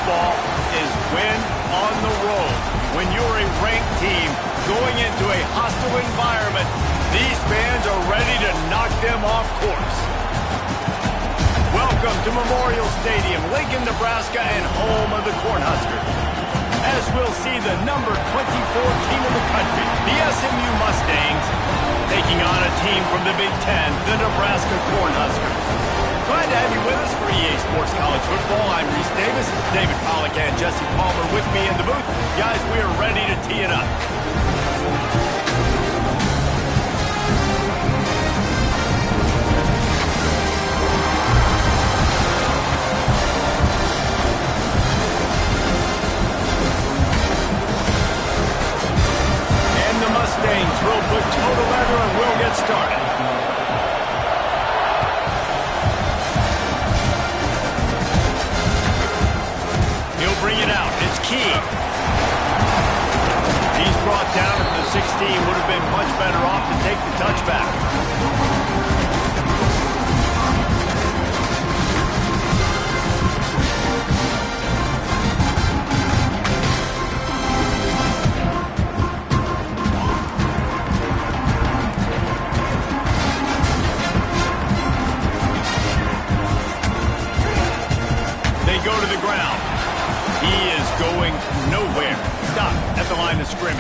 football is win on the road. When you're a ranked team going into a hostile environment, these fans are ready to knock them off course. Welcome to Memorial Stadium, Lincoln, Nebraska, and home of the Cornhuskers. As we'll see the number 24 team in the country, the SMU Mustangs, taking on a team from the Big Ten, the Nebraska Cornhuskers. Glad to have you with us for EA Sports College Football. I'm Reese Davis, David Pollack and Jesse Palmer with me in the booth. Guys, we are ready to tee it up. Mustangs will put total leather and we'll get started. He'll bring it out. It's Key. He's brought down at the 16. Would have been much better off to take the touchback. Go to the ground. He is going nowhere. Stop at the line of scrimmage.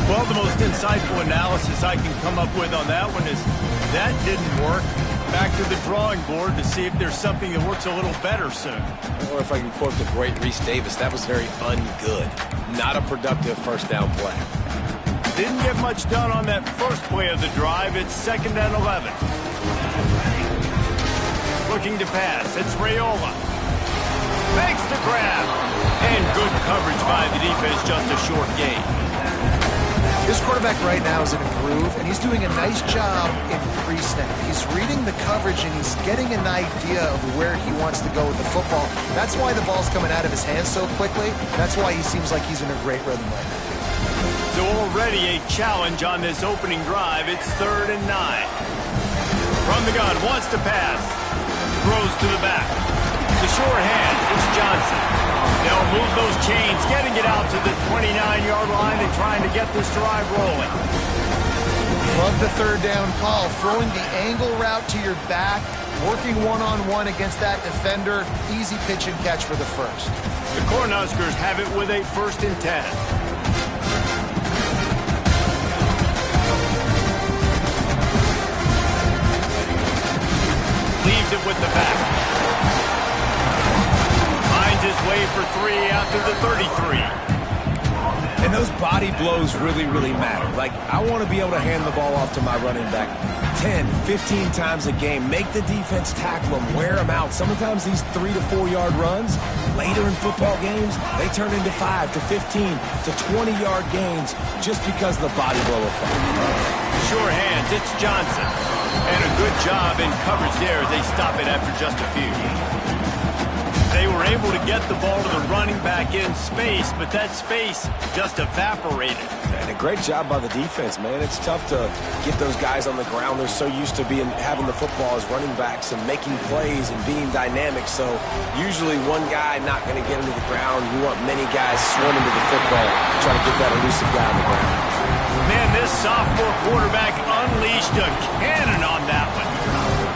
Well, the most insightful analysis I can come up with on that one is that didn't work. Back to the drawing board to see if there's something that works a little better soon. Or if I can quote the great Reese Davis, that was very ungood. Not a productive first down play. Didn't get much done on that first play of the drive. It's 2nd and 11. Looking to pass. It's Raiola. Makes the grab. And good coverage by the defense, just a short gain. This quarterback right now is in a groove, and he's doing a nice job in pre-snap. He's reading the coverage, and he's getting an idea of where he wants to go with the football. That's why the ball's coming out of his hands so quickly. That's why he seems like he's in a great rhythm right now. So already a challenge on this opening drive. It's 3rd and 9. From the gun, wants to pass. Throws to the back. The sure hand, it's Johnson. They'll move those chains, getting it out to the 29-yard line and trying to get this drive rolling. Love the 3rd down call. Throwing the angle route to your back, working one-on-one against that defender. Easy pitch and catch for the first. The Cornhuskers have it with a 1st and 10. Leaves it with the back. Finds his way for 3 after the 33. And those body blows really, really matter. Like, I want to be able to hand the ball off to my running back 10, 15 times a game. Make the defense tackle him, wear him out. Sometimes these 3 to 4 yard runs, later in football games, they turn into 5 to 15 to 20-yard gains just because of the body blow effect. Sure hands, it's Johnson. And a good job in coverage there as they stop it after just a few. They were able to get the ball to the running back in space, but that space just evaporated. And a great job by the defense, man. It's tough to get those guys on the ground. They're so used to having the football as running backs and making plays and being dynamic. So usually one guy not going to get him to the ground. You want many guys swarming to the football, trying to get that elusive guy on the ground. Man, this sophomore quarterback unleashed a cannon on that one.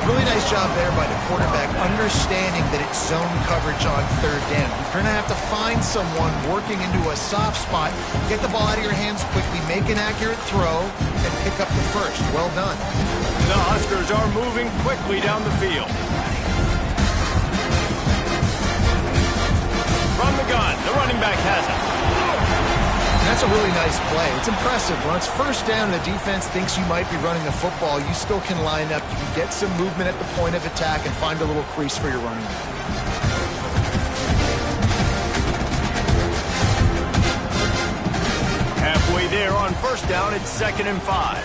Really nice job there by the quarterback, understanding that it's zone coverage on 3rd down. You're going to have to find someone working into a soft spot, get the ball out of your hands quickly, make an accurate throw, and pick up the first. Well done. The Huskers are moving quickly down the field. From the gun, the running back has it. That's a really nice play. It's impressive. When it's 1st down and the defense thinks you might be running the football, you still can line up. You can get some movement at the point of attack and find a little crease for your running back. Halfway there on 1st down, it's 2nd and 5.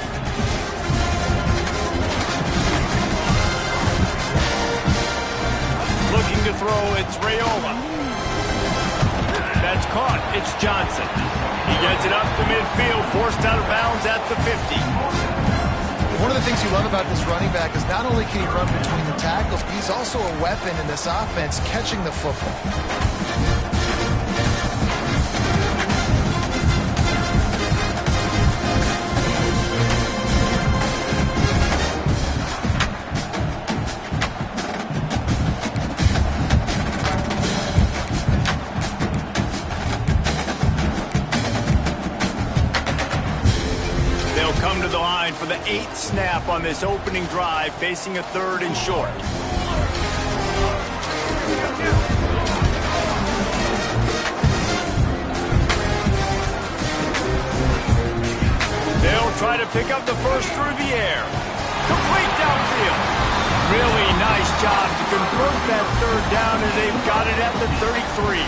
Looking to throw, it's Raiola. That's caught. It's Johnson. He gets it up to midfield, forced out of bounds at the 50. One of the things you love about this running back is not only can he run between the tackles, but he's also a weapon in this offense catching the football. Come to the line for the 8th snap on this opening drive, facing a 3rd and short. They'll try to pick up the first through the air. Complete downfield. Really nice job to convert that 3rd down, and they've got it at the 33.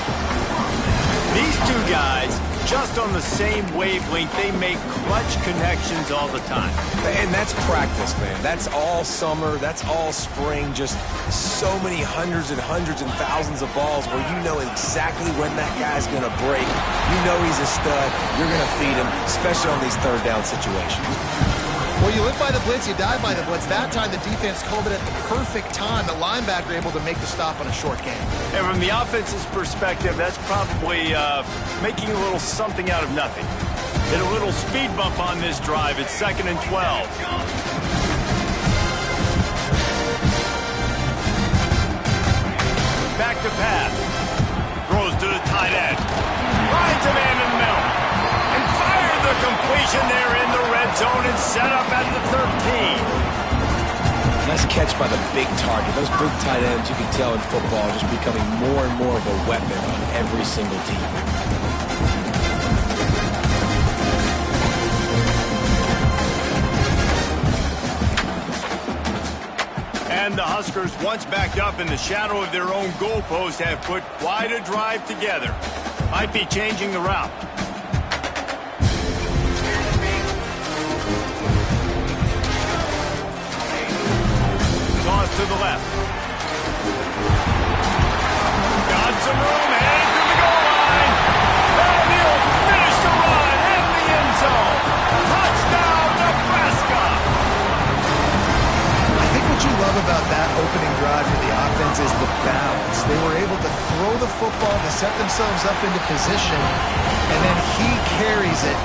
These two guys, just on the same wavelength, they make clutch connections all the time. And that's practice, man. That's all summer. That's all spring. Just so many hundreds and thousands of balls where you know exactly when that guy's going to break. You know he's a stud. You're going to feed him, especially on these 3rd down situations. Well, you live by the blitz, you die by the blitz. That time, the defense called it at the perfect time. The linebacker able to make the stop on a short game. And from the offense's perspective, that's probably making a little something out of nothing. Hit a little speed bump on this drive. It's 2nd and 12. Back to pass. Throws to the tight end. Finds a man in the middle. And fires the completion there in the red zone and set up at the 13. Nice catch by the big target. Those big tight ends, you can tell in football, are just becoming more and more of a weapon on every single team. And the Huskers, once backed up in the shadow of their own goalpost, have put quite a drive together. Might be changing the route. Toss to the left. Got some room, headed to the goal line. And he'll finish the run in the end zone. Touchdown, Nebraska. I think what you love about that opening drive for the offense is the balance. They were able to throw the football to set themselves up into position, and then he carries it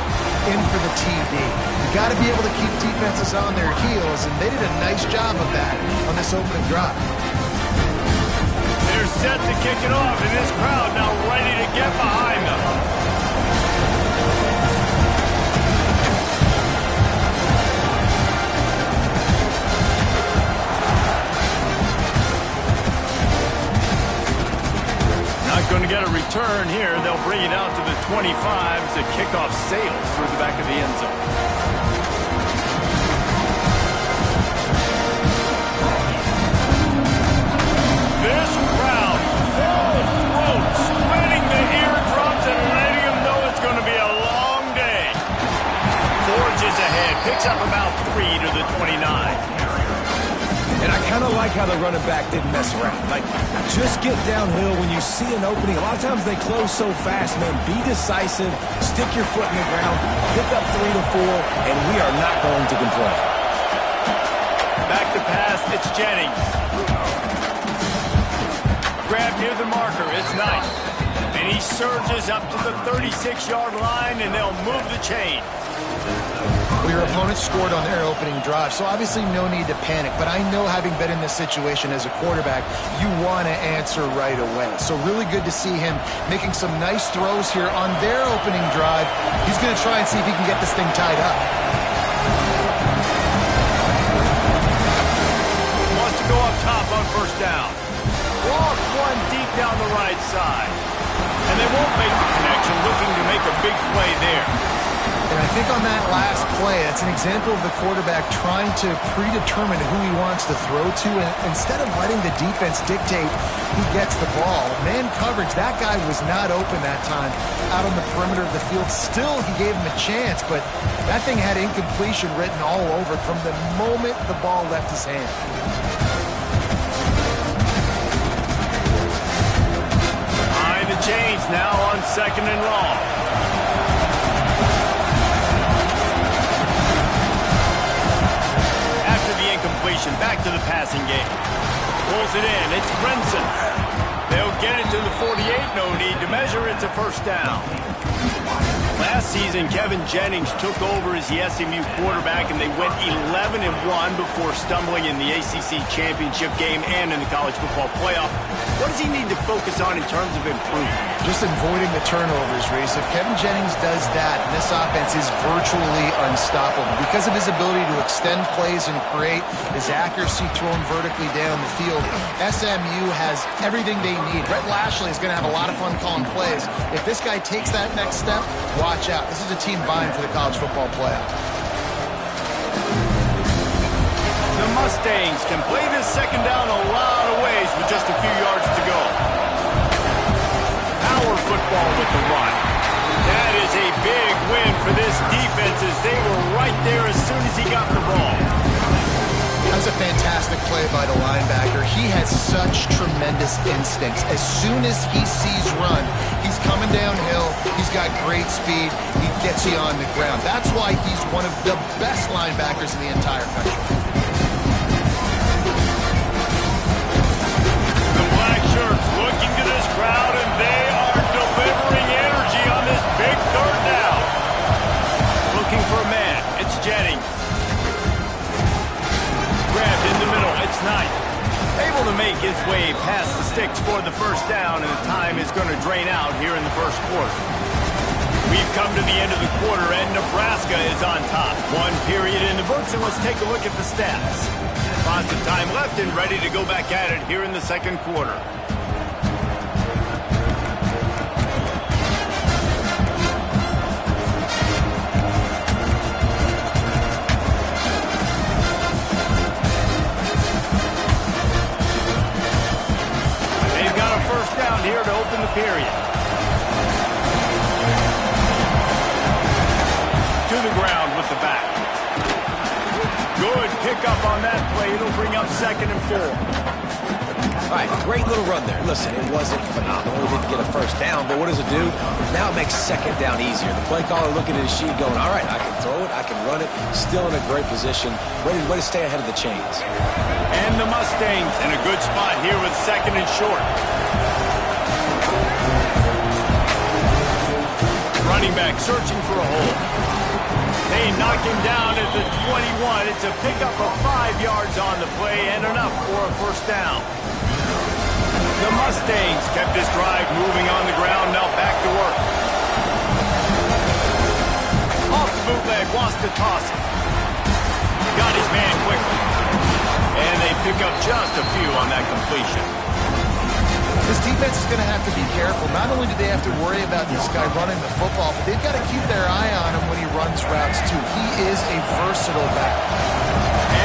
in for the TD. You got to be able to keep defenses on their heels, and they did a nice job of that on this opening drive. They're set to kick it off, and this crowd now ready to get behind them. Not going to get a return here. They'll bring it out to the 25 as the kickoff sails through the back of the end zone. This crowd, full throat, spreading the eardrums and letting them know it's going to be a long day. Forges ahead, picks up about 3 to the 29. And I kind of like how the running back didn't mess around. Like, just get downhill when you see an opening. A lot of times they close so fast, man. Be decisive, stick your foot in the ground, pick up 3 to 4, and we are not going to complain. Back to pass, it's Jennings. Grab near the marker, it's Knight. And he surges up to the 36-yard line, and they'll move the chain. Well, your opponent scored on their opening drive, so obviously no need to panic. But I know, having been in this situation as a quarterback, you want to answer right away. So really good to see him making some nice throws here on their opening drive. He's going to try and see if he can get this thing tied up. Wants to go up top on first down. Lost one deep down the right side. And they won't make the connection, looking to make a big play there. And I think on that last play, it's an example of the quarterback trying to predetermine who he wants to throw to, and instead of letting the defense dictate who gets the ball. Man coverage, that guy was not open that time out on the perimeter of the field. Still, he gave him a chance, but that thing had incompletion written all over it from the moment the ball left his hand. Behind the chains now on 2nd and long. to the passing game. Pulls it in. It's Brinson. They'll get it to the 48. No need to measure. It's a first down. Last season, Kevin Jennings took over as the SMU quarterback, and they went 11-1 before stumbling in the ACC championship game and in the college football playoff. What does he need to focus on in terms of improvement? Just avoiding the turnovers, Reese. If Kevin Jennings does that, this offense is virtually unstoppable because of his ability to extend plays and create, his accuracy thrown vertically down the field. SMU has everything they need. Brett Lashley is going to have a lot of fun calling plays. If this guy takes that next step, watch out. This is a team vying for the college football playoff. The Mustangs can play this second down a lot of ways with just a few yards to go. Power football with the run. That is a big win for this defense as they were right there as soon as he got the ball. That's a fantastic play by the linebacker. He has such tremendous instincts. As soon as he sees run, he's coming downhill. He's got great speed. He gets you on the ground. That's why he's one of the best linebackers in the entire country. The black shirts looking to this crowd, and they are delivering energy on this big third down. Looking for a man. It's Jennings. Grabbed in the middle. It's Knight. Able to make his way past the sticks for the first down, and the time is going to drain out here in the first quarter. We've come to the end of the quarter, and Nebraska is on top. One period in the books, and let's take a look at the stats. Lots of time left and ready to go back at it here in the second quarter. Here to open the period. To the ground with the back. Good pickup on that play. It'll bring up 2nd and 4. All right, great little run there. Listen, it wasn't phenomenal. We didn't get a first down, but what does it do? Now it makes second down easier. The play caller looking at his sheet going, all right, I can throw it, I can run it, still in a great position, ready to stay ahead of the chains. And the Mustangs in a good spot here with 2nd and short. Running back searching for a hole. They knock him down at the 21. It's a pickup of 5 yards on the play and enough for a first down. The Mustangs kept this drive moving on the ground. Now back to work. Off the bootleg, wants to toss it. Got his man quickly. And they pick up just a few on that completion. This defense is going to have to be careful. Not only do they have to worry about this guy running the football, but they've got to keep their eye on him when he runs routes, too. He is a versatile back.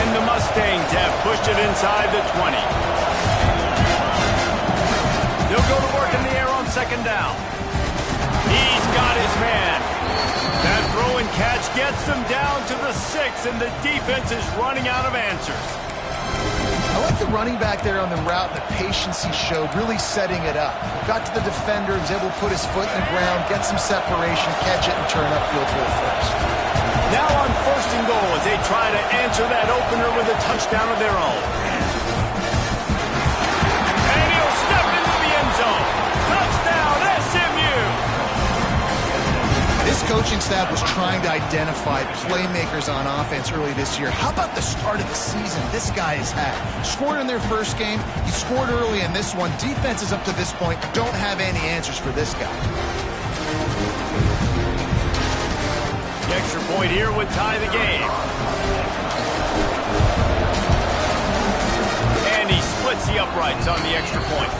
And the Mustangs have pushed it inside the 20. They'll go to work in the air on 2nd down. He's got his man. That throw and catch gets them down to the 6, and the defense is running out of answers. I like the running back there on the route, the patience he showed, really setting it up. Got to the defender, was able to put his foot in the ground, get some separation, catch it, and turn upfield for the first. Now on 1st and goal as they try to answer that opener with a touchdown of their own. And he'll step into the end zone. Touchdown, SMU! This coaching staff was trying to identify playmakers on offense early this year. How about the start of the season this guy has had? Scored in their first game. He scored early in this one. Defenses up to this point don't have any answers for this guy. The extra point here would tie the game. And he splits the uprights on the extra point.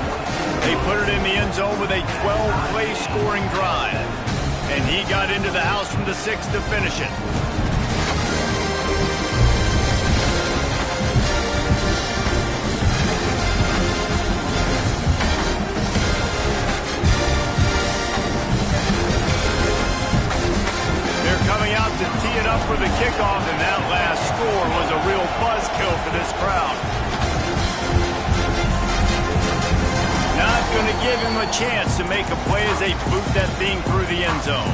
They put it in the end zone with a 12-play scoring drive. And he got into the house from the 6 to finish it. They're coming out to tee it up for the kickoff, and that last score was a real buzzkill for this crowd. Not going to give him a chance to make a play as they boot that thing through the end zone.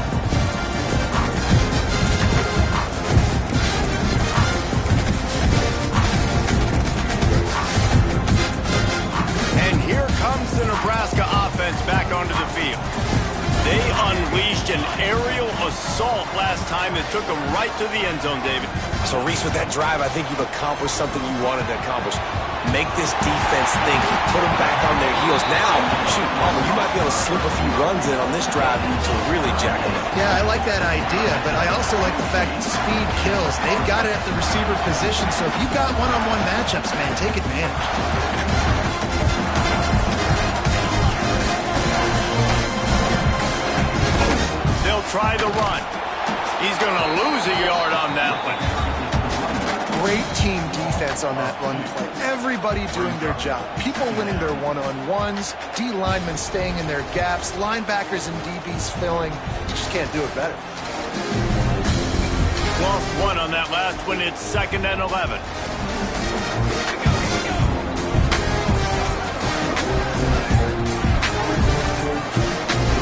the Nebraska offense back onto the field. They unleashed an aerial assault last time that took them right to the end zone, David. So, Reese, with that drive, I think you've accomplished something you wanted to accomplish. Make this defense think. Put them back on their heels. Now, shoot, Palmer, you might be able to slip a few runs in on this drive to really jack them up. Yeah, I like that idea, but I also like the fact that speed kills. They've got it at the receiver position, so if you've got one-on-one matchups, man, take advantage. They'll try the run. He's going to lose a yard on that one. Great team defense on that run play. Everybody doing their job. People winning their one-on-ones, D linemen staying in their gaps, linebackers and DBs filling. You just can't do it better. Lost one on that last one. It's 2nd and 11.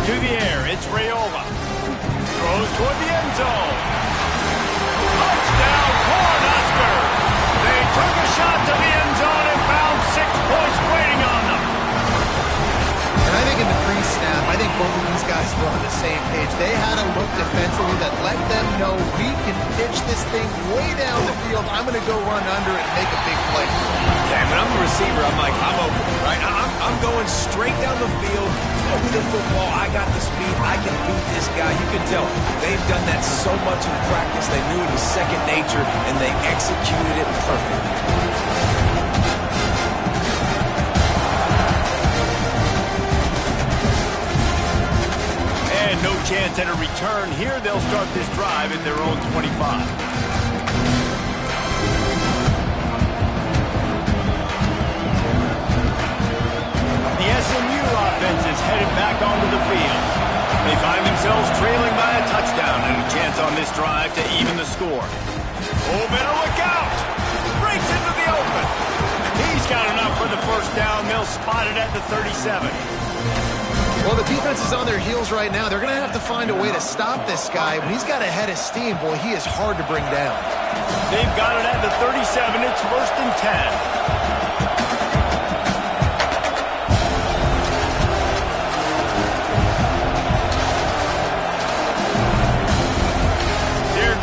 To the air, it's Raiola. Throws toward the end zone. Touchdown, Cornhusker! They took a shot to the end zone and found 6 points waiting on them. And I think in the pre-snap, I think both of these guys were on the same page. They had a look defensively that let them know we can pitch this thing way down the field. I'm going to go run under it and make a big play. Yeah, when I'm a receiver, I'm like, I'm open, right? I'm going straight down the field. Over the football, I got the speed, I can beat this guy. You can tell they've done that so much in practice. They knew it was second nature, and they executed it perfectly. And no chance at a return here. They'll start this drive at their own 25. The SMU offense is headed back onto the field. They find themselves trailing by a touchdown and a chance on this drive to even the score. Oh, better look out! Breaks into the open. He's got enough for the first down. They'll spot it at the 37. Well, the defense is on their heels right now. They're going to have to find a way to stop this guy. When he's got a head of steam, boy, he is hard to bring down. They've got it at the 37. It's 1st and 10.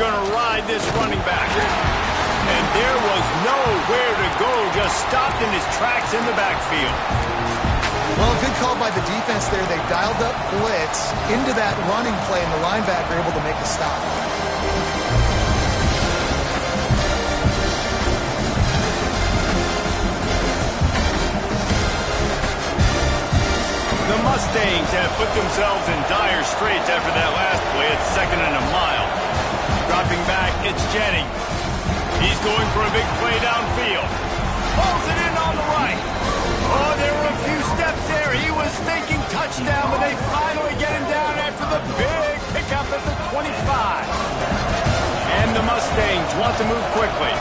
Going to ride this running back. And there was nowhere to go, just stopped in his tracks in the backfield. Well, good call by the defense there. They dialed up blitz into that running play, and the linebacker able to make the stop. The Mustangs have put themselves in dire straits after that last play. It's 2nd and a mile. Dropping back, it's Jennings. He's going for a big play downfield. Pulls it in on the right. Oh, there were a few steps there. He was thinking touchdown, but they finally get him down after the big pickup at the 25. And the Mustangs want to move quickly.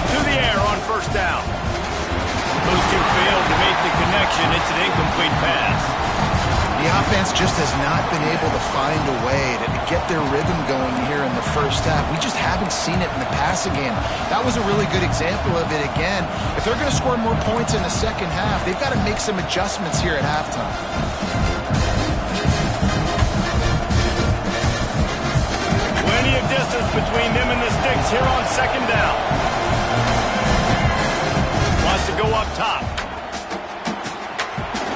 To the air on 1st down. Those two failed to make the connection. It's an incomplete pass. The offense just has not been able to find a way to get their rhythm going here in the first half. We just haven't seen it in the passing game. That was a really good example of it again. If they're going to score more points in the second half, they've got to make some adjustments here at halftime. Plenty of distance between them and the sticks here on 2nd down. Wants to go up top.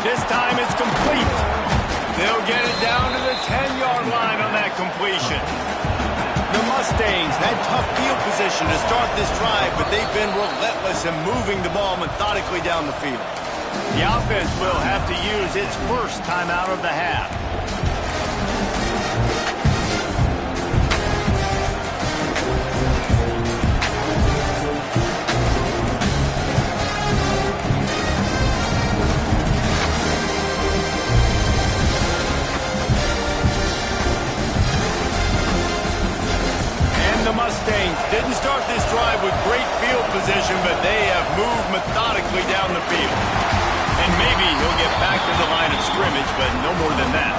This time it's complete. They'll get it down to the 10-yard line on that completion. The Mustangs had tough field position to start this drive, but they've been relentless in moving the ball methodically down the field. The offense will have to use its first timeout of the half. The Mustangs didn't start this drive with great field position, but they have moved methodically down the field. And maybe he'll get back to the line of scrimmage, but no more than that.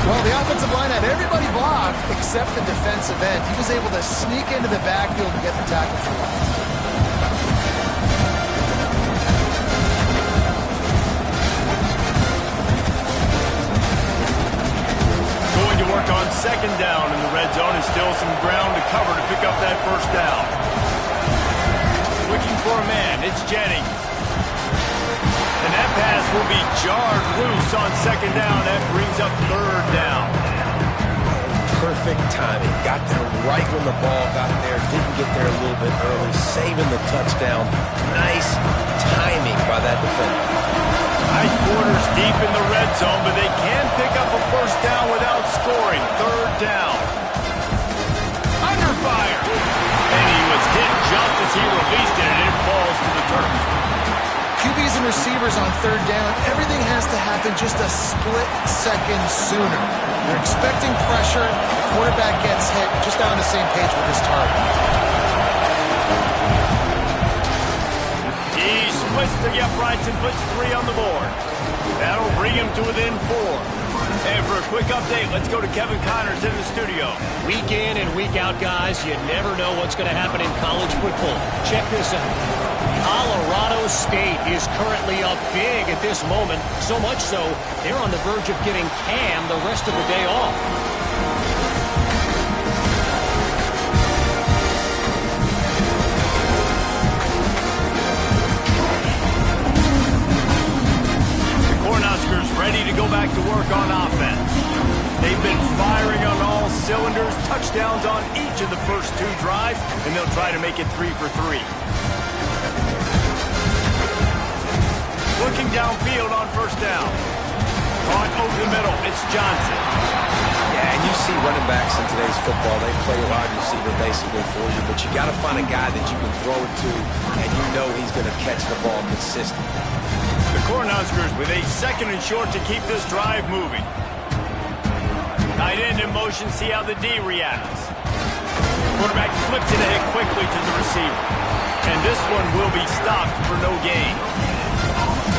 Well, the offensive line had everybody blocked except the defensive end. He was able to sneak into the backfield and get the tackle for loss. Going to work on second down in the red zone, and still some ground to cover to pick up that first down. Looking for a man, it's Jennings. And that pass will be jarred loose on second down. That brings up third down. Perfect timing. Got there right when the ball got there. Didn't get there a little bit early. Saving the touchdown. Nice timing by that defender. Nice quarters deep in the red zone, but they can pick up a first down without scoring. Third down. Under fire. And he was hit just as he released it, and it falls to the turf. QBs and receivers on third down, everything has to happen just a split second sooner. They're expecting pressure. The quarterback gets hit, just on the same page with his target. He splits the uprights and puts 3 on the board. That'll bring him to within 4. And for a quick update, let's go to Kevin Connors in the studio. Week in and week out, guys, you never know what's going to happen in college football. Check this out. Colorado State is currently up big at this moment, so much so they're on the verge of giving Cam the rest of the day off. The Cornhuskers ready to go back to work on offense. They've been firing on all cylinders, touchdowns on each of the first 2 drives, and they'll try to make it 3 for 3. Looking downfield on first down. Caught over the middle. It's Johnson. Yeah, and you see running backs in today's football, they play wide receiver basically for you, but you got to find a guy that you can throw it to, and you know he's going to catch the ball consistently. The Cornhuskers with a second and short to keep this drive moving. Tight end in motion, see how the D reacts. Quarterback flips it ahead quickly to the receiver. And this one will be stopped for no gain.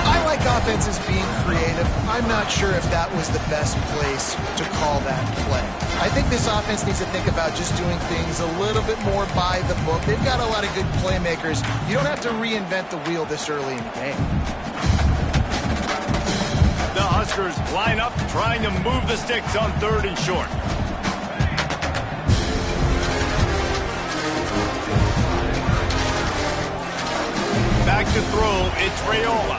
I like offenses being creative. I'm not sure if that was the best place to call that play. I think this offense needs to think about just doing things a little bit more by the book. They've got a lot of good playmakers. You don't have to reinvent the wheel this early in the game. The Huskers line up, trying to move the sticks on third and short. Back to throw, it's Raiola.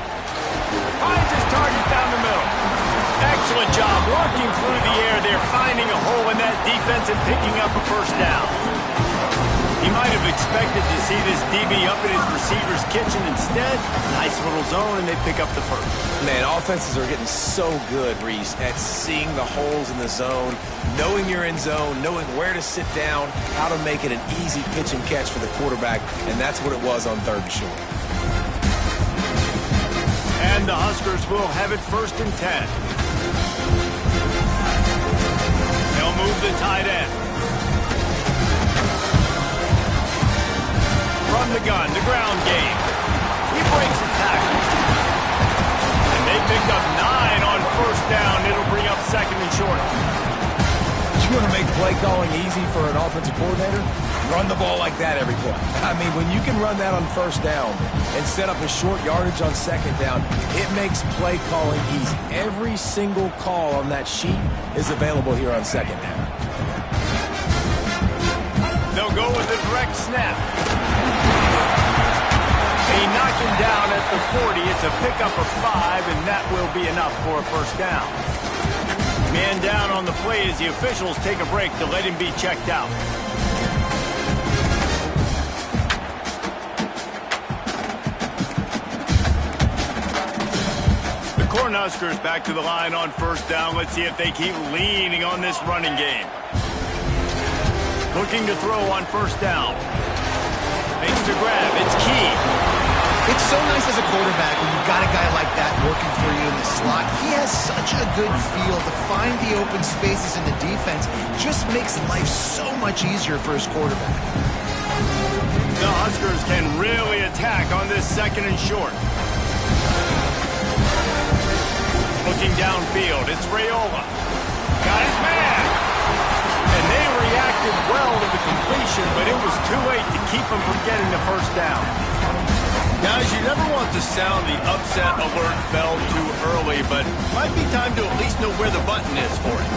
Finds his target down the middle. Excellent job working through the air there, finding a hole in that defense and picking up a first down. He might have expected to see this DB up in his receiver's kitchen. Instead, nice little zone, and they pick up the first. Man, offenses are getting so good, Reese, at seeing the holes in the zone, knowing you're in zone, knowing where to sit down, how to make it an easy pitch and catch for the quarterback, and that's what it was on third and short. And the Huskers will have it 1st and 10. They'll move the tight end. From the gun, the ground game. He breaks a tackle. And they picked up 9 on first down. It'll bring up second and short. You want to make play calling easy for an offensive coordinator? Run the ball like that every play. I mean, when you can run that on first down and set up a short yardage on second down, it makes play calling easy. Every single call on that sheet is available here on second down. They'll go with a direct snap. They knock him down at the 40. It's a pickup of 5, and that will be enough for a first down. Man down on the play as the officials take a break to let him be checked out. The Cornhuskers back to the line on first down. Let's see if they keep leaning on this running game. Looking to throw on first down. Makes the grab. It's key. It's so nice as a quarterback when you've got a guy like that working for you in the slot. He has such a good feel to find the open spaces in the defense. Just makes life so much easier for his quarterback. The Huskers can really attack on this second and short. Looking downfield, it's Raiola. Got his man. And they reacted well to the completion, but it was too late to keep them from getting the first down. Guys, you never want to sound the upset alert bell too early, but might be time to at least know where the button is for it.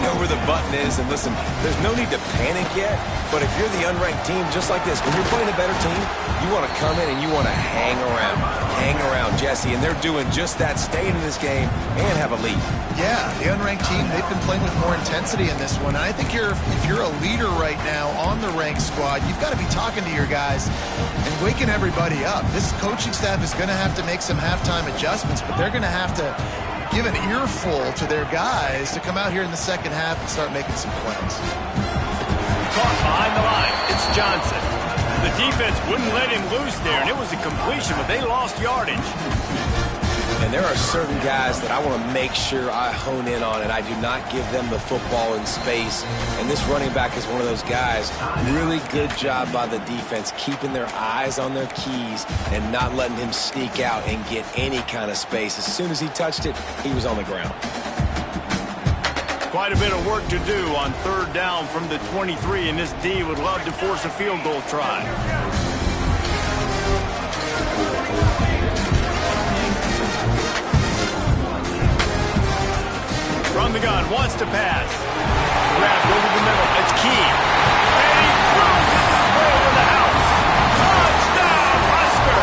Know where the button is, and listen, there's no need to panic yet, but if you're the unranked team, just like this, when you're playing a better team, you want to come in and you want to hang around Jesse, and they're doing just that, staying in this game and have a lead. Yeah, the unranked team, they've been playing with more intensity in this one. And I think if you're a leader right now on the ranked squad, you've got to be talking to your guys and waking everybody up. This coaching staff is going to have to make some halftime adjustments, but they're going to have to give an earful to their guys to come out here in the second half and start making some plays. Caught behind the line. It's Johnson. The defense wouldn't let him loose there, and it was a completion, but they lost yardage. And there are certain guys that I want to make sure I hone in on, and I do not give them the football in space. And this running back is one of those guys. Really good job by the defense, keeping their eyes on their keys and not letting him sneak out and get any kind of space. As soon as he touched it, he was on the ground. Quite a bit of work to do on third down from the 23, and this D would love to force a field goal try. From the gun, wants to pass. Grabbed over the middle. It's Key. And he cruises his way to the house. Touchdown, Husker!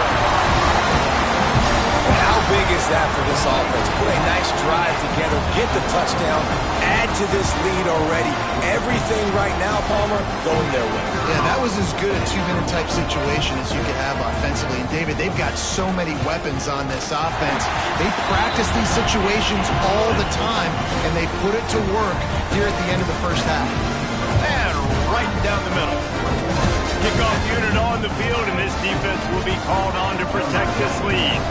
How big is that for this offense? Put a nice drive together, get the touchdown, add to this lead already. Everything right now, Palmer, going their way. Yeah, that was as good a two-minute type situation as you could have offensively. And David, they've got so many weapons on this offense. They practice these situations all the time, and they put it to work here at the end of the first half. And right down the middle. Kickoff unit on the field, and this defense will be called on to protect this lead.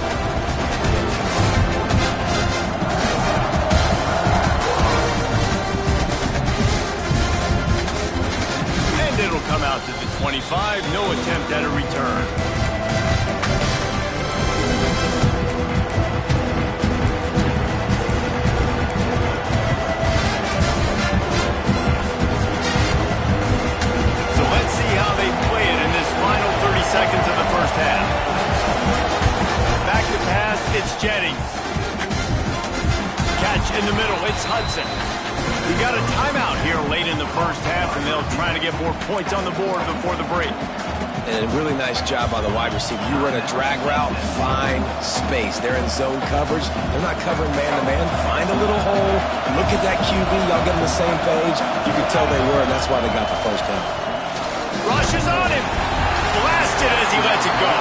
It'll come out to the 25. No attempt at a return. So let's see how they play it in this final 30 seconds of the first half. Back to pass, it's Jennings. Catch in the middle, it's Hudson. We got a timeout here late in the first half, and they'll try to get more points on the board before the break. And a really nice job by the wide receiver. You run a drag route, find space. They're in zone coverage. They're not covering man-to-man. Find a little hole. Look at that QB. Y'all get on the same page. You can tell they were, and that's why they got the first down. Rushes on him. Blasted as he lets it go.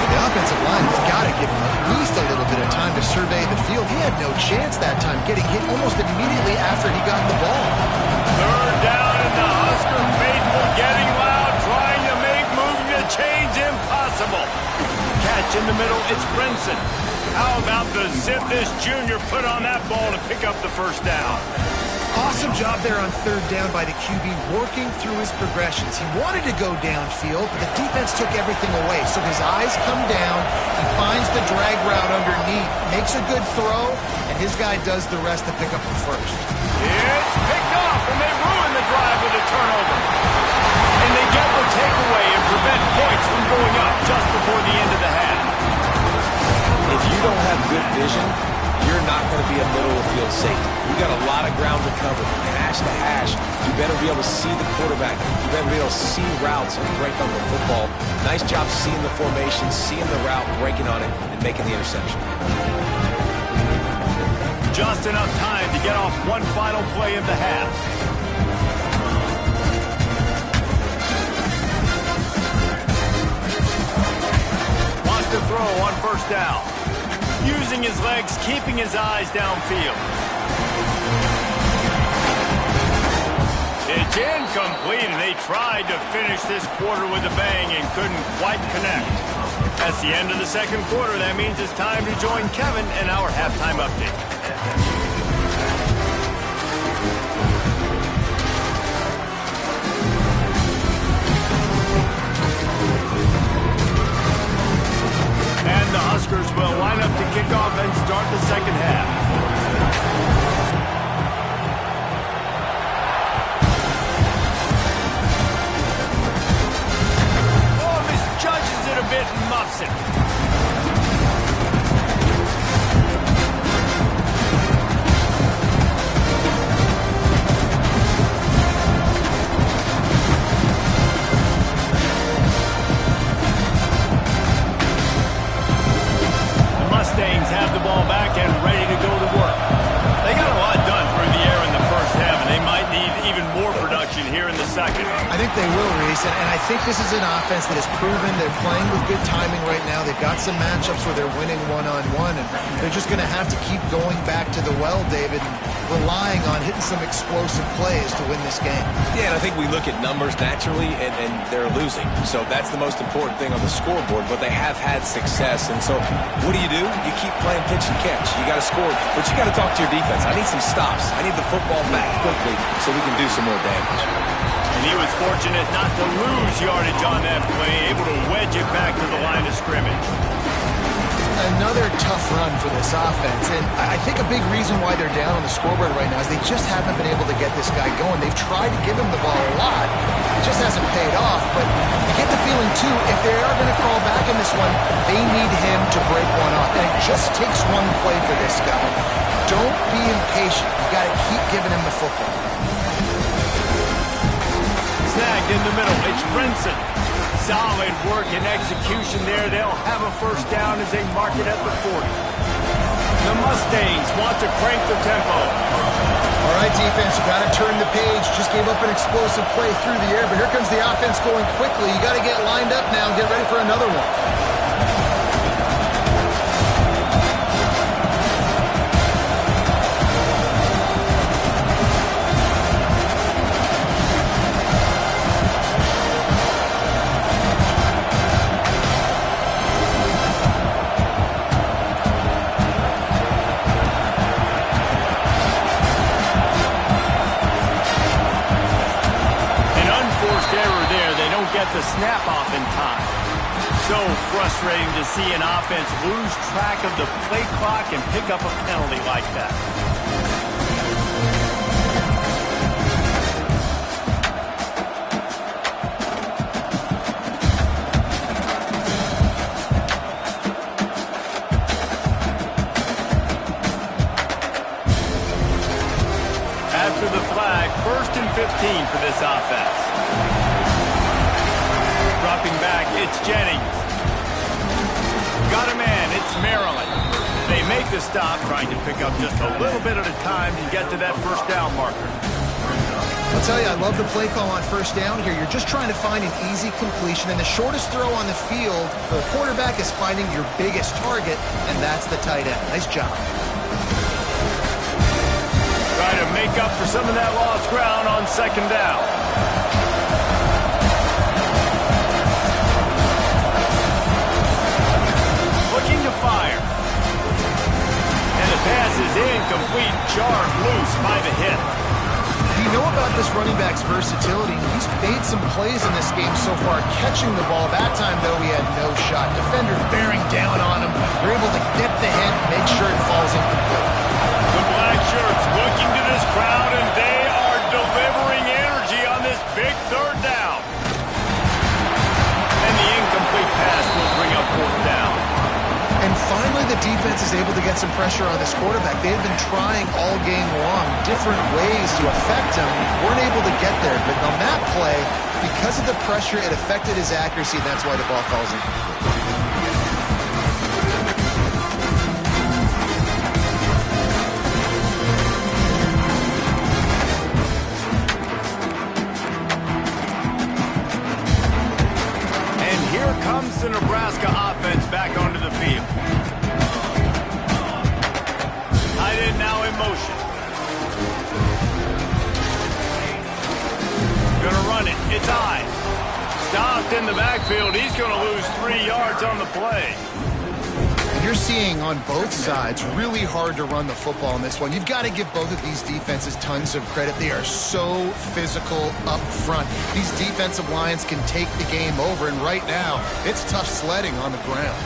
The offensive line has got to give him at least a little bit of time to survey the field. He had no chance that time, getting hit almost immediately after he got the ball. Third down, and the Husker faithful getting loud, trying to make moving the chains impossible. Catch in the middle, it's Brinson. How about the zip this junior put on that ball to pick up the first down? Awesome job there on third down by the QB, working through his progressions. He wanted to go downfield, but the defense took everything away. So his eyes come down, he finds the drag route underneath, makes a good throw, and his guy does the rest to pick up the first. It's picked off, and they ruin the drive with a turnover. And they get the takeaway and prevent points from going up just before the end of the half. If you don't have good vision, you're not going to be a middle-of-the-field safety. You got a lot of ground to cover, hash to hash. You better be able to see the quarterback. You better be able to see routes and break on the football. Nice job seeing the formation, seeing the route, breaking on it, and making the interception. Just enough time to get off one final play of the half. Wants to throw on first down. Using his legs, keeping his eyes downfield. It's incomplete, and they tried to finish this quarter with a bang and couldn't quite connect. That's the end of the second quarter. That means it's time to join Kevin in our halftime update. And the Huskers will line up to kick off and start the second half. it and muffs it. The Mustangs have the ball back and ready to go to work. They got a lot done through the air in the first half, and they might need even more production here in the second. I think they will, Reese, and I think this is an offense that has proven they're playing with good timing right now. They've got some matchups where they're winning one-on-one, and they're just going to have to keep going back to the well, David, and relying on hitting some explosive plays to win this game. Yeah, and I think we look at numbers naturally, and they're losing. So that's the most important thing on the scoreboard, but they have had success. And so what do? You keep playing pitch and catch. You got to score, but you got to talk to your defense. I need some stops. I need the football back quickly so we can do some more damage. And he was fortunate not to lose yardage on that play, able to wedge it back to the line of scrimmage. Another tough run for this offense, and I think a big reason why they're down on the scoreboard right now is they just haven't been able to get this guy going. They've tried to give him the ball a lot. It just hasn't paid off, but I get the feeling, too, if they are going to fall back in this one, they need him to break one off, and it just takes one play for this guy. Don't be impatient. You got to keep giving him the football. Snagged in the middle. It's Brinson. Solid work and execution there. They'll have a first down as they mark it at the 40. The Mustangs want to crank the tempo. All right, defense, you got to turn the page. Just gave up an explosive play through the air, but here comes the offense going quickly. You got to get lined up now and get ready for another one. Get the snap off in time. So frustrating to see an offense lose track of the play clock and pick up a penalty like that. After the flag, 1st and 15 for this offense. Dropping back, it's Jennings. Got a man, it's Maryland. They make the stop, trying to pick up just a little bit at a time to get to that first down marker. I'll tell you, I love the play call on first down here. You're just trying to find an easy completion, and the shortest throw on the field for the quarterback is finding your biggest target, and that's the tight end. Nice job. Try to make up for some of that lost ground on second down. To fire. And the pass is incomplete, jarred loose by the hit. You know about this running back's versatility. He's made some plays in this game so far, catching the ball. That time, though, he had no shot. Defenders bearing down on him. They're able to get the hit, make sure it falls incomplete. The black shirts looking to this crowd, and they are delivering energy on this big third down. And the incomplete pass will bring up fourth down. And finally, the defense is able to get some pressure on this quarterback. They've been trying all game long different ways to affect him. Weren't able to get there. But on that play, because of the pressure, it affected his accuracy, and that's why the ball falls incomplete. Comes the Nebraska offense back onto the field. Tight end now in motion. Gonna run it. It's high. Stopped in the backfield. He's gonna lose 3 yards on the play. You're seeing on both sides really hard to run the football in this one. You've got to give both of these defenses tons of credit. They are so physical up front. These defensive lines can take the game over, and right now, it's tough sledding on the ground.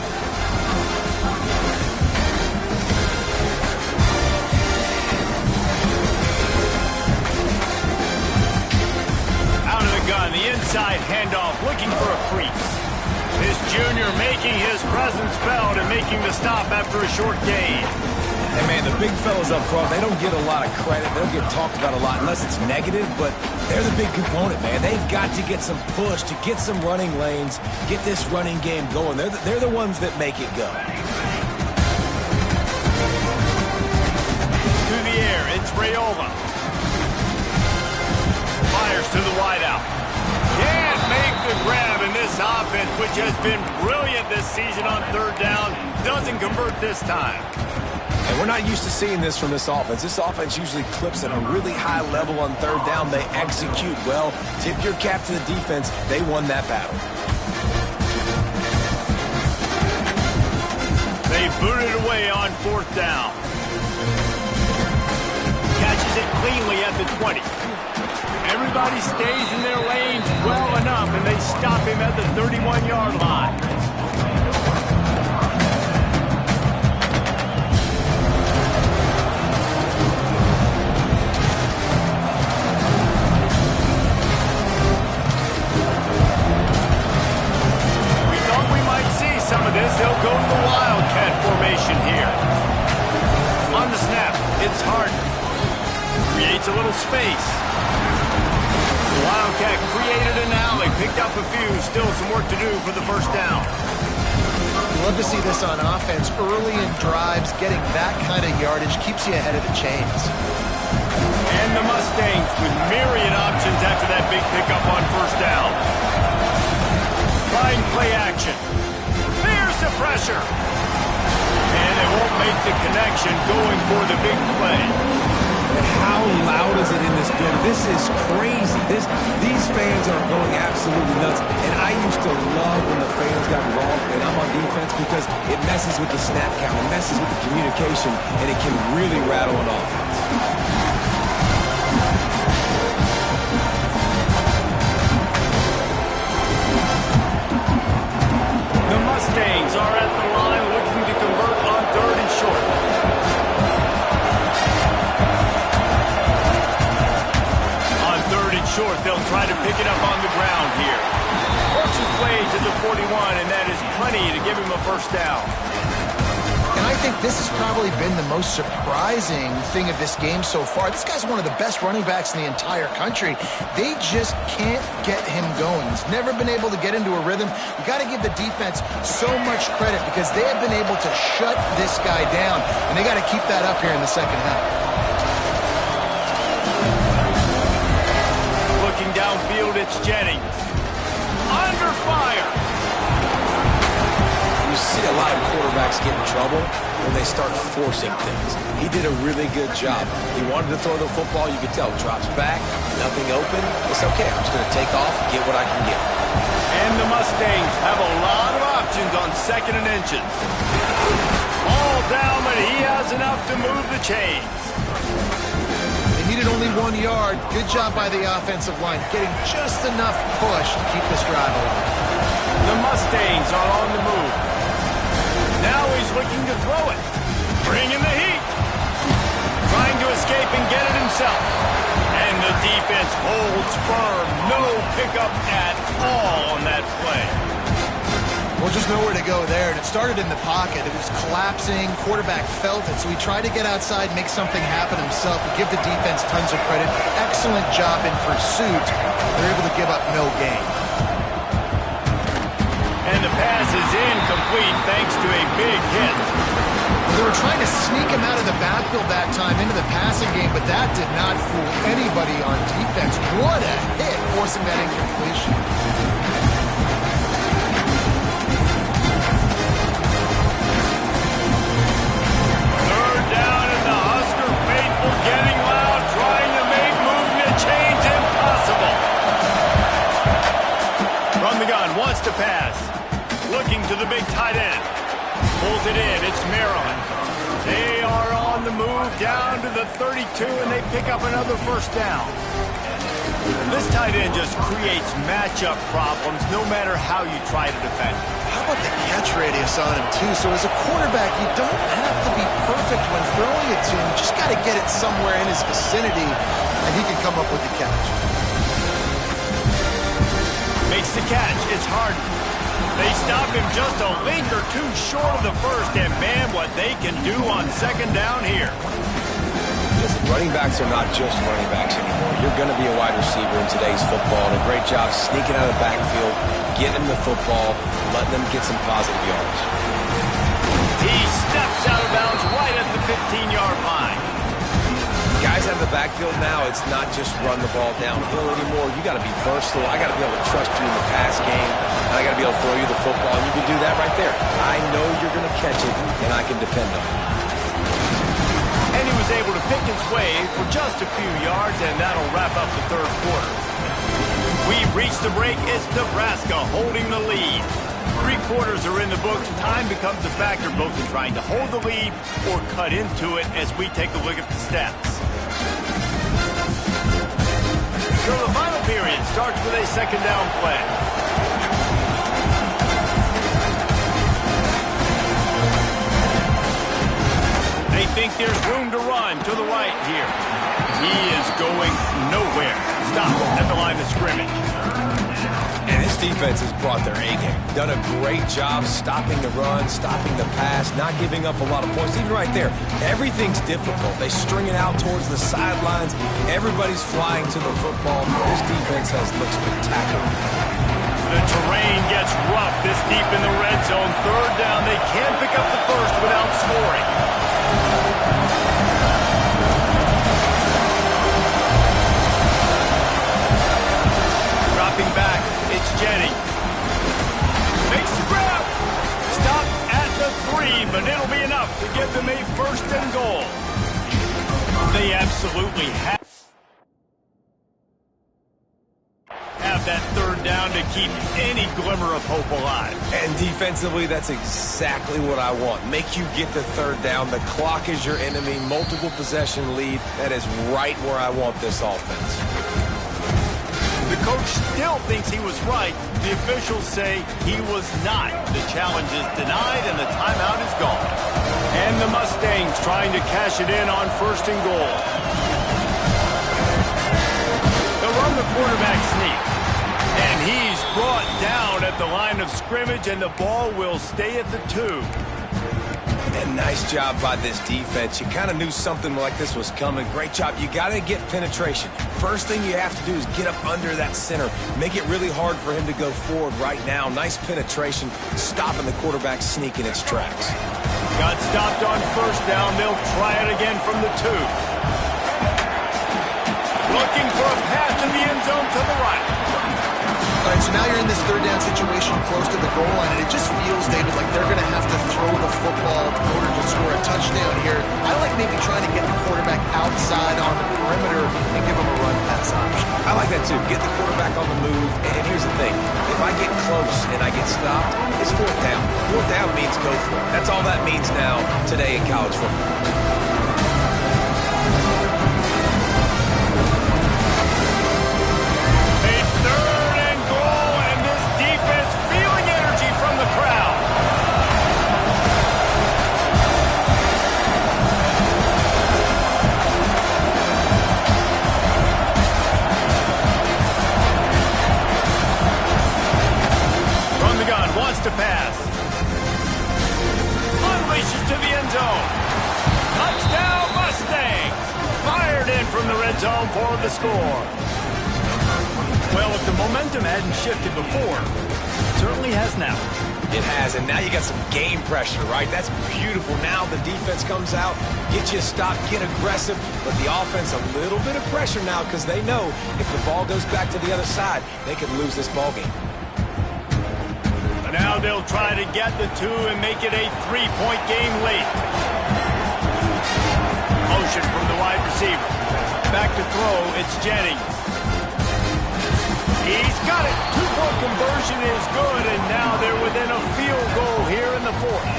Out of the gun, the inside handoff, looking for a crease. This junior making his presence felt and making the stop after a short gain. And man, the big fellas up front, they don't get a lot of credit. They don't get talked about a lot unless it's negative, but they're the big component, man. They've got to get some push, to get some running lanes, get this running game going. They're the ones that make it go. To the air, it's Raiola. Fires to the wideout. Can't make the grab in this offense, which has been brilliant this season on third down. Doesn't convert this time. And we're not used to seeing this from this offense. This offense usually clips at a really high level on third down. They execute well. Tip your cap to the defense. They won that battle. They booted away on fourth down. Catches it cleanly at the 20. Everybody stays in their lanes well enough, and they stop him at the 31-yard line. Some of this, they'll go to the Wildcat formation here. On the snap, it's Harden. Creates a little space. The Wildcat created an alley, picked up a few, still some work to do for the first down. Love to see this on offense. Early in drives, getting that kind of yardage keeps you ahead of the chains. And the Mustangs with myriad options after that big pickup on first down. Fine play action. The pressure. And they won't make the connection going for the big play. And how loud is it in this building? This is crazy. These fans are going absolutely nuts. And I used to love when the fans got involved and I'm on defense because it messes with the snap count, it messes with the communication, and it can really rattle an offense. Mustangs are at the line looking to convert on third and short. On third and short, they'll try to pick it up on the ground here. Works his way to the 41, and that is plenty to give him a first down. And I think this has probably been the most surprising thing of this game so far. This guy's one of the best running backs in the entire country. They just can't get him going. He's never been able to get into a rhythm. You got to give the defense so much credit because they have been able to shut this guy down, and they got to keep that up here in the second half. Looking downfield, it's Jennings. Under fire. You see a lot of quarterbacks get in trouble when they start forcing things. He did a really good job. He wanted to throw the football. You could tell. Drops back, nothing open. It's okay. I'm just going to take off and get what I can get. And the Mustangs have a lot of options on second and inches. Ball down, but he has enough to move the chains. They needed only 1 yard. Good job by the offensive line, getting just enough push to keep this drive alive. The Mustangs are on the move. Now he's looking to throw it. Bringing the heat. Trying to escape and get it himself. And the defense holds firm. No pickup at all on that play. Well, just nowhere to go there. And it started in the pocket. It was collapsing. Quarterback felt it. So he tried to get outside, make something happen himself. We give the defense tons of credit. Excellent job in pursuit. They're able to give up no gain. And the pass is incomplete thanks to a big hit. They were trying to sneak him out of the backfield that time into the passing game, but that did not fool anybody on defense. What a hit, forcing that incompletion. Third down, and the Husker faithful getting loud, trying to make movement change impossible. From the gun, wants to pass. Looking to the big tight end. Pulls it in. It's Maryland. They are on the move down to the 32, and they pick up another first down. This tight end just creates matchup problems no matter how you try to defend. How about the catch radius on him, too? So as a quarterback, you don't have to be perfect when throwing it to him. You just got to get it somewhere in his vicinity, and he can come up with the catch. Makes the catch. It's Harden. They stop him just a link or two short of the first, and man, what they can do on second down here. Listen, running backs are not just running backs anymore. You're going to be a wide receiver in today's football, and a great job sneaking out of the backfield, getting the football, letting them get some positive yards. He steps out of bounds right at the 15-yard line. Guys out of the backfield now, it's not just run the ball downhill anymore. You got to be versatile. I got to be able to trust you in the pass game, and I got to be able to throw you the football, and you can do that right there. I know you're going to catch it, and I can depend on it. And he was able to pick his way for just a few yards, and that'll wrap up the third quarter. We've reached the break. It's Nebraska holding the lead. 3 quarters are in the books. Time becomes a factor both in trying to hold the lead or cut into it as we take a look at the stats. So the final period starts with a second down play. They think there's room to run to the right here. He is going nowhere. Stop at the line of scrimmage. And this defense has brought their A-game. Done a great job stopping the run, stopping the pass, not giving up a lot of points. Even right there, everything's difficult. They string it out towards the sidelines. Everybody's flying to the football. This defense has looked spectacular. The terrain gets rough this deep in the red zone. Third down, they can't pick up the first without scoring. Dropping back, it's Jennings. Makes the grab. Stop at the 3, but it'll be enough to give them a first and goal. They absolutely have that third down to keep any glimmer of hope alive. And defensively, that's exactly what I want. Make you get the third down. The clock is your enemy. Multiple possession lead. That is right where I want this offense. The coach still thinks he was right. The officials say he was not. The challenge is denied and the timeout is gone. And the Mustangs trying to cash it in on first and goal. They'll run the quarterback sneak. And he's brought down at the line of scrimmage, and the ball will stay at the 2. And nice job by this defense. You kind of knew something like this was coming. Great job. You got to get penetration. First thing you have to do is get up under that center. Make it really hard for him to go forward right now. Nice penetration, stopping the quarterback sneak in its tracks. Got stopped on first down. They'll try it again from the 2. Looking for a pass to the end zone to the right. All right, so now you're in this third down situation close to the goal line, and it just feels, David, like they're going to have to throw the football in order to score a touchdown here. I like maybe trying to get the quarterback outside on the perimeter and give him a run pass option. I like that too. Get the quarterback on the move. And here's the thing. If I get close and I get stopped, it's fourth down. Fourth down means go for it. That's all that means now today in college football. To pass. Unleashes to the end zone. Touchdown Mustangs. Fired in from the red zone for the score. Well, if the momentum hadn't shifted before, it certainly has now. It has, and now you got some game pressure, right? That's beautiful. Now the defense comes out, get you a stop, get aggressive, but the offense a little bit of pressure now because they know if the ball goes back to the other side, they could lose this ball game. Now they'll try to get the 2 and make it a 3-point game late. Motion from the wide receiver. Back to throw, it's Jennings. He's got it. 2-point conversion is good, and now they're within a field goal here in the 4th.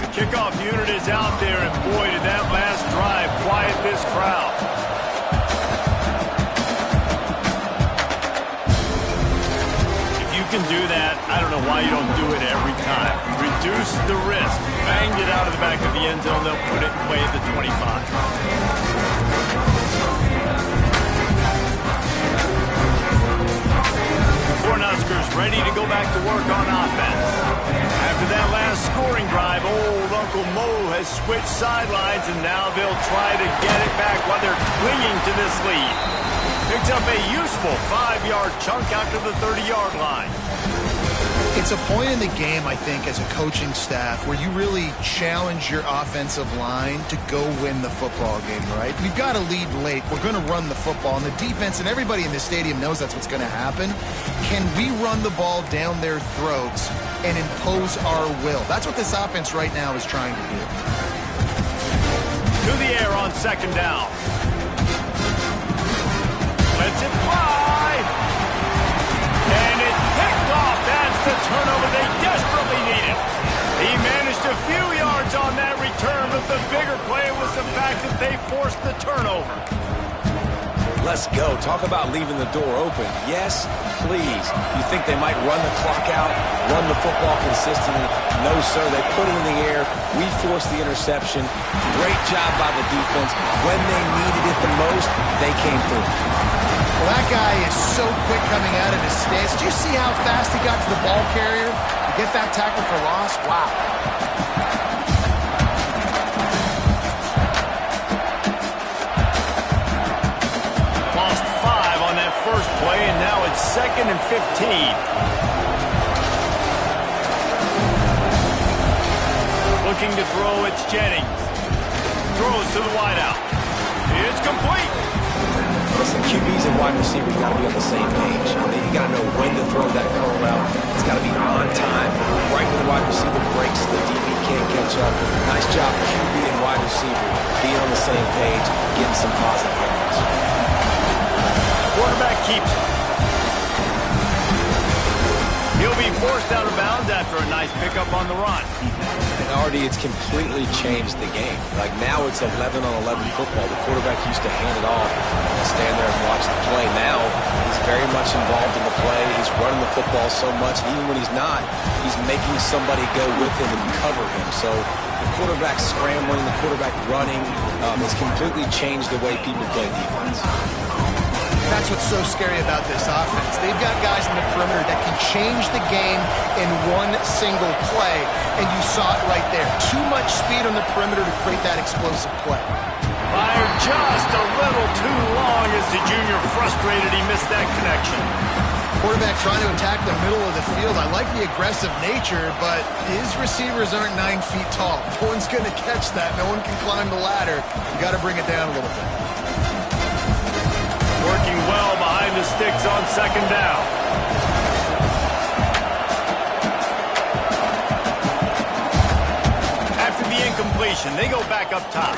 The kickoff unit is out there, and boy, did that last drive quiet this crowd. Can do that. I don't know why you don't do it every time. Reduce the risk. Banged it out of the back of the end zone. They'll put it away at the 25. ready to go back to work on offense. After that last scoring drive, old Uncle Mo has switched sidelines, and now they'll try to get it back while they're clinging to this lead. Picks up a useful 5-yard chunk after the 30-yard line. It's a point in the game, I think, as a coaching staff where you really challenge your offensive line to go win the football game, right? We've got to lead late. We're going to run the football. And the defense and everybody in the stadium knows that's what's going to happen. Can we run the ball down their throats and impose our will? That's what this offense right now is trying to do. To the air on second down. Lets it fly. And it's picked off. That's the turnover they desperately needed. He managed a few yards on that return, but the bigger play was the fact that they forced the turnover. Let's go. Talk about leaving the door open. Yes, please. You think they might run the clock out, run the football consistently? No, sir. They put it in the air. We forced the interception. Great job by the defense. When they needed it the most, they came through. Well, that guy is so quick coming out of his stance. Did you see how fast he got to the ball carrier to get that tackle for loss? Wow. Lost 5 on that first play, and now it's 2nd and 15. Looking to throw, it's Jennings. Throws to the wideout. It's complete. Listen, QBs and wide receivers got to be on the same page. You got to know when to throw that curl out. It's got to be on time. Right when the wide receiver breaks, the DB can't catch up. Nice job, QB and wide receiver, being on the same page, getting some positive yards. Quarterback keeps it. He'll be forced out of bounds after a nice pickup on the run. And Artie, it's completely changed the game. Like now it's 11-on-11 football. The quarterback used to hand it off and stand there and watch the play. Now he's very much involved in the play. He's running the football so much. And even when he's not, he's making somebody go with him and cover him. So the quarterback scrambling, the quarterback running has completely changed the way people play defense. That's what's so scary about this offense. They've got guys in the perimeter that can change the game in one single play, and you saw it right there. Too much speed on the perimeter to create that explosive play. Fired just a little too long as the junior frustrated he missed that connection. Quarterback trying to attack the middle of the field. I like the aggressive nature, but his receivers aren't 9 feet tall. No one's going to catch that. No one can climb the ladder. You got to bring it down a little bit. Working well behind the sticks on second down. After the incompletion, they go back up top.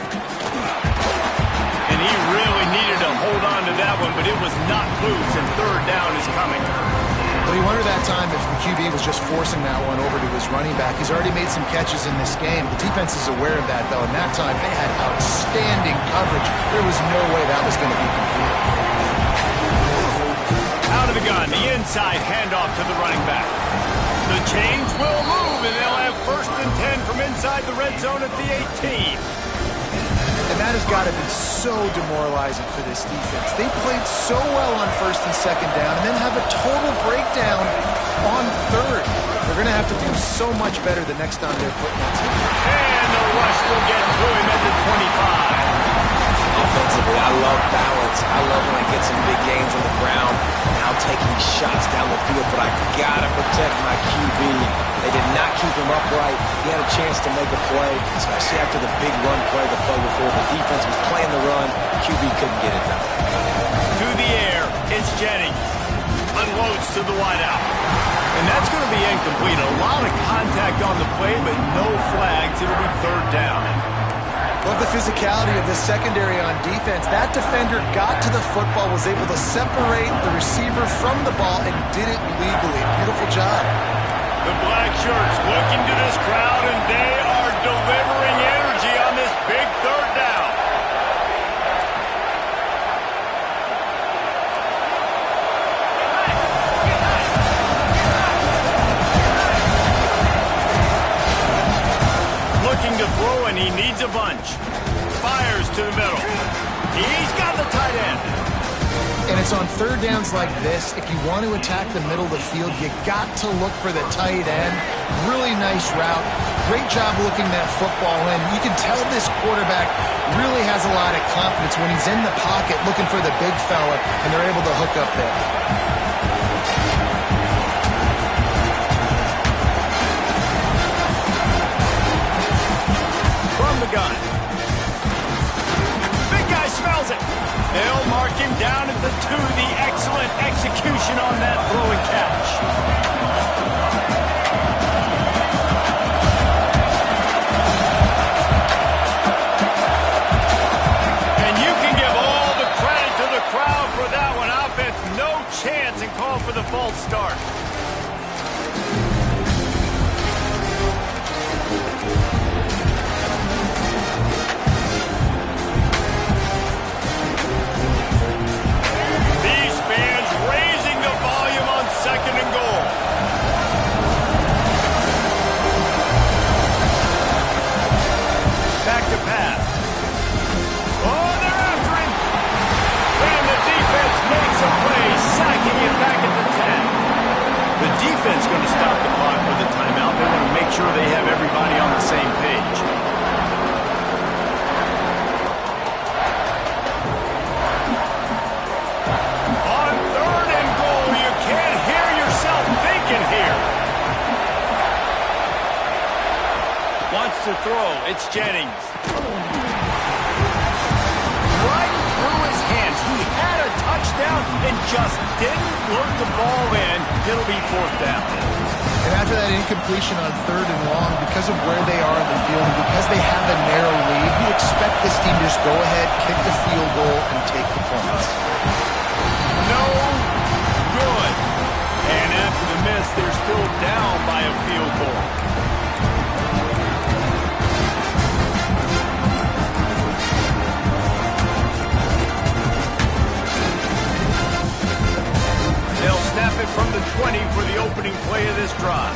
And he really needed to hold on to that one, but it was not loose, and third down is coming. Well, you wonder that time if the QB was just forcing that one over to his running back. He's already made some catches in this game. The defense is aware of that, though, and that time they had outstanding coverage. There was no way that was going to be complete. Out of the gun, the inside handoff to the running back. The chains will move, and they'll have 1st and 10 from inside the red zone at the 18. And that has got to be so demoralizing for this defense. They played so well on 1st and 2nd down and then have a total breakdown on 3rd. They're going to have to do so much better the next time they're putting it. And the rush will get to him at the 25. Offensively, I love balance. I love when I get some big gains on the ground. Now taking shots down the field, but I gotta protect my QB. They did not keep him upright. He had a chance to make a play, especially after the big run play the play before. The defense was playing the run. QB couldn't get it done. To the air, it's Jennings. Unloads to the wideout. And that's going to be incomplete. A lot of contact on the play, but no flags. It'll be third down. Love the physicality of this secondary on defense. That defender got to the football, was able to separate the receiver from the ball, and did it legally. Beautiful job. The black shirts looking to this crowd, and they are delivering energy on this big third down. Looking to throw, and he needs a bunch. Fires to the middle. He's got the tight end. And it's It's on third downs like this. If you want to attack the middle of the field, you got to look for the tight end. Really nice route. Great job looking that football in. You can tell this quarterback really has a lot of confidence when he's in the pocket looking for the big fella, and they're able to hook up there. From the gun. Big guy smells it. They'll mark him down at the 2. The excellent execution on that throw and catch. And you can give all the credit to the crowd for that one. Offense, no chance, and call for the false start. Second and goal. Back to pass. Oh, they're after him. And the defense makes a play, sacking it back at the 10. The defense going to stop the clock with a timeout. They want to make sure they have everybody on the same page. Wants to throw. It's Jennings. Right through his hands. He had a touchdown and just didn't work the ball in. It'll be fourth down. And after that incompletion on third and long, because of where they are in the field, and because they have a narrow lead, you expect this team to just go ahead, kick the field goal, and take the points. No good. And after the miss, they're still down by a field goal. They'll snap it from the 20 for the opening play of this drive.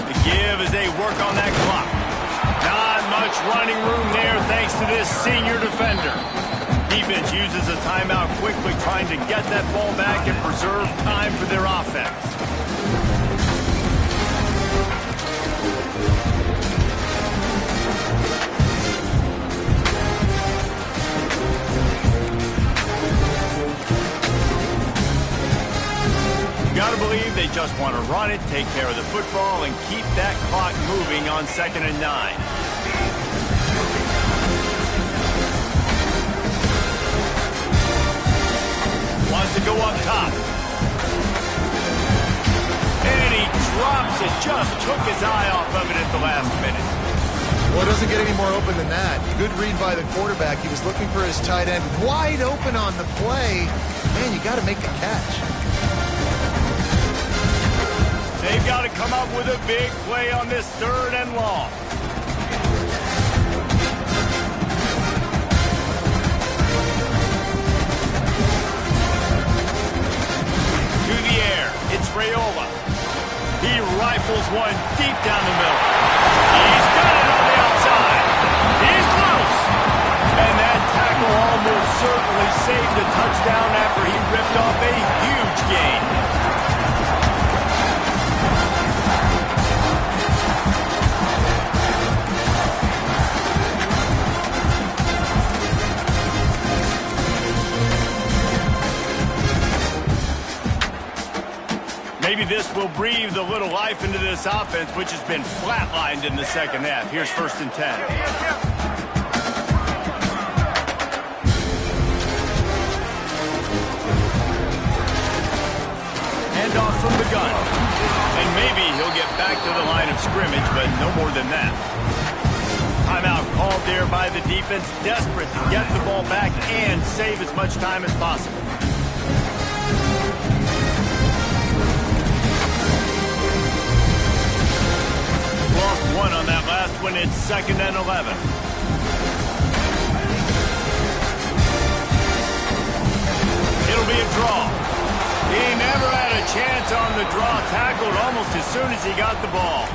The give as they work on that clock. Not much running room there thanks to this senior defender. Defense uses a timeout quickly, trying to get that ball back and preserve time for their offense. Got to believe they just want to run it, take care of the football, and keep that clock moving on 2nd and 9. Wants to go up top. And he drops it. Just took his eye off of it at the last minute. Well, it doesn't get any more open than that. Good read by the quarterback. He was looking for his tight end. Wide open on the play. Man, you got to make the catch. They've got to come up with a big play on this 3rd and long. To the air, it's Raiola. He rifles one deep down the middle. He's got it on the outside. He's loose. And that tackle almost certainly saved a touchdown after he ripped off a huge gain. Maybe this will breathe a little life into this offense, which has been flatlined in the second half. Here's 1st and 10. Handoff from the gun. And maybe he'll get back to the line of scrimmage, but no more than that. Timeout called there by the defense, desperate to get the ball back and save as much time as possible. Lost one on that last one. It's 2nd and 11. It'll be a draw. He never had a chance on the draw, tackled almost as soon as he got the ball.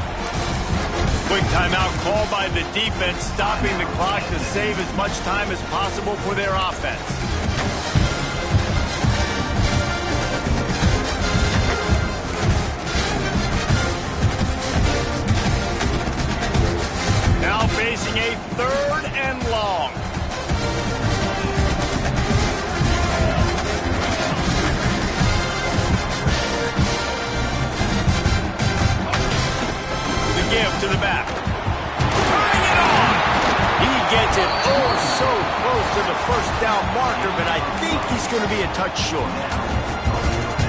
Quick timeout called by the defense, stopping the clock to save as much time as possible for their offense. Now facing a 3rd and long. Give to the back. Turning it on. He gets it so close to the first down marker, but I think he's going to be a touch short.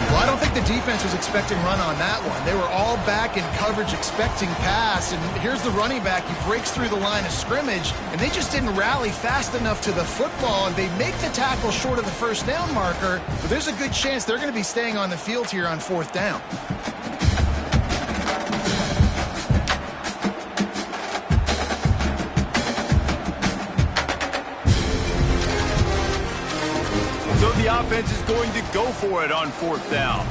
Well, I don't think the defense was expecting run on that one. They were all back in coverage expecting pass, and here's the running back. He breaks through the line of scrimmage, and they just didn't rally fast enough to the football, and they make the tackle short of the first down marker, but there's a good chance they're going to be staying on the field here on 4th down. So the offense is going to go for it on 4th down.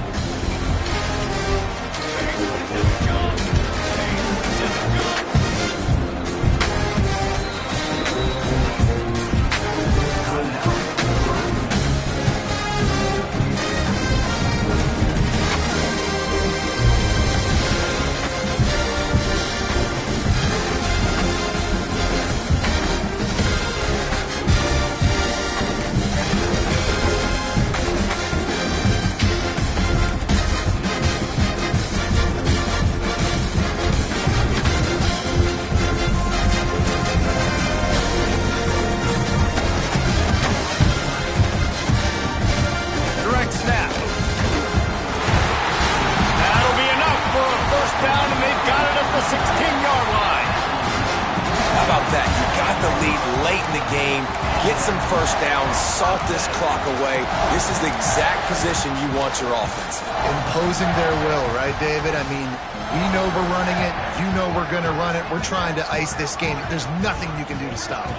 This is the exact position you want your offense. Imposing their will, right, David? I mean, we know we're running it. You know we're going to run it. We're trying to ice this game. There's nothing you can do to stop it.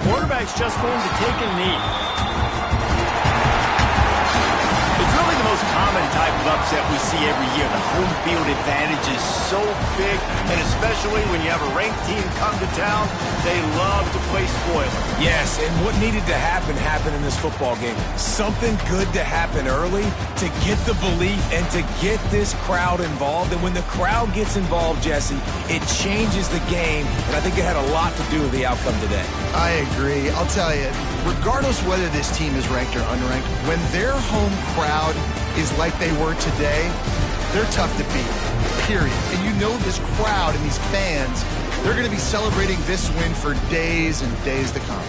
Quarterback's just going to take a knee. It's really the most common type of upset we see every year. The home field advantage is so big, and especially when you have a ranked team come to town, they love to play spoiler. Yes, and what needed to happen happened in this football game. Something good to happen early to get the belief and to get this crowd involved. And when the crowd gets involved, Jesse, it changes the game, and I think it had a lot to do with the outcome today. I agree. I'll tell you, regardless whether this team is ranked or unranked, when their home crowd is like they were today, they're tough to beat, period. And you know this crowd and these fans, they're going to be celebrating this win for days and days to come.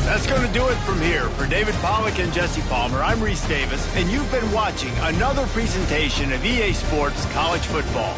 That's going to do it from here. For David Pollack and Jesse Palmer, I'm Reese Davis, and you've been watching another presentation of EA Sports College Football.